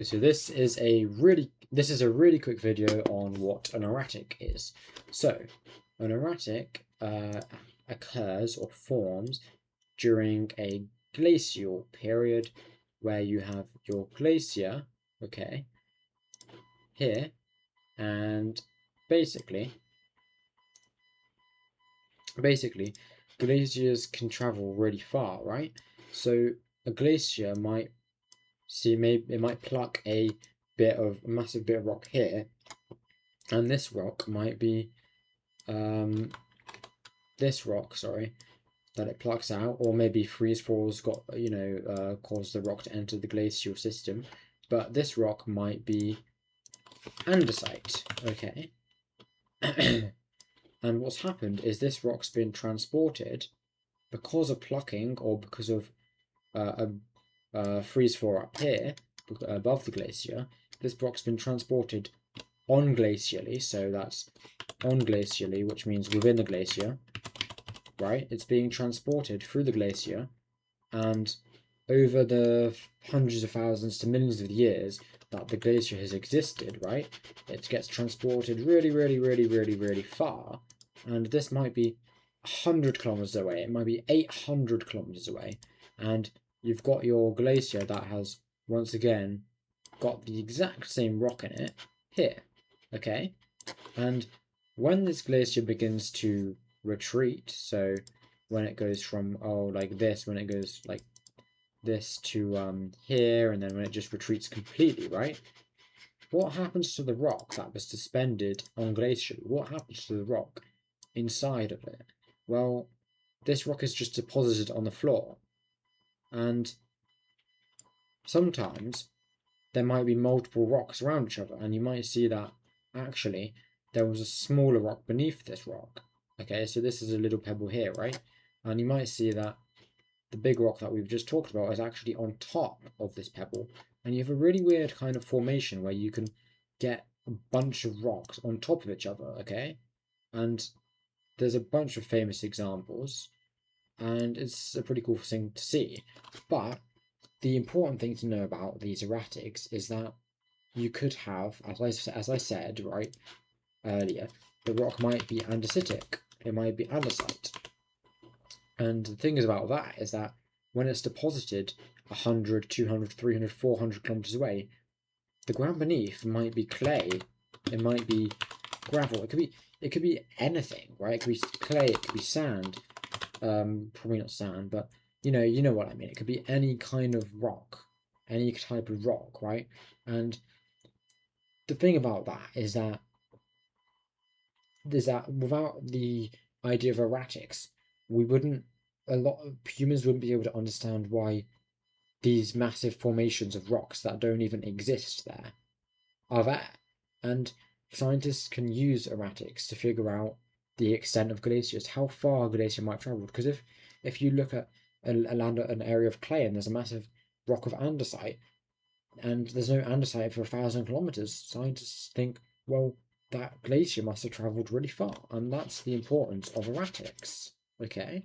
So this is a really quick video on what an erratic is. So an erratic occurs or forms during a glacial period where you have your glacier, okay, here, and basically glaciers can travel really far, right? So a glacier might it might pluck a massive bit of rock here, and this rock might be this rock, sorry, that it plucks out, or maybe freeze falls got caused the rock to enter the glacial system. But this rock might be andesite, okay. And what's happened is this rock's been transported because of plucking or because of a freeze fall up here above the glacier. This rock's been transported on glacially, so that's on glacially, which means within the glacier, right? It's being transported through the glacier, and over the hundreds of thousands to millions of years that the glacier has existed, right? It gets transported really far, and this might be 100 kilometers away, it might be 800 kilometers away, and you've got your glacier that has once again got the exact same rock in it here, okay? And when this glacier begins to retreat, so when it goes from like this, when it goes like this to here, and then when it just retreats completely, right? What happens to the rock that was suspended on glacier? What happens to the rock inside of it? Well, this rock is just deposited on the floor, and sometimes there might be multiple rocks around each other, and you might see that actually there was a smaller rock beneath this rock. Okay, so this is a little pebble here, right? And you might see that the big rock that we've just talked about is actually on top of this pebble, and you have a really weird kind of formation where you can get a bunch of rocks on top of each other, okay? And there's a bunch of famous examples, and it's a pretty cool thing to see. But the important thing to know about these erratics is that you could have, as I said right earlier, the rock might be andesitic, it might be andesite. And the thing is about that is that when it's deposited 100, 200, 300, 400 kilometers away, the ground beneath might be clay, it might be gravel, it could be anything, right? It could be clay, it could be sand, probably not sand, but you know what I mean. It could be any kind of rock, any type of rock, right? And the thing about that is that without the idea of erratics, a lot of humans wouldn't be able to understand why these massive formations of rocks that don't even exist there are there. And scientists can use erratics to figure out the extent of glaciers, how far a glacier might travel. Because if you look at an area of clay and there's a massive rock of andesite, and there's no andesite for 1,000 kilometers, scientists think, well, that glacier must have traveled really far, and that's the importance of erratics. Okay.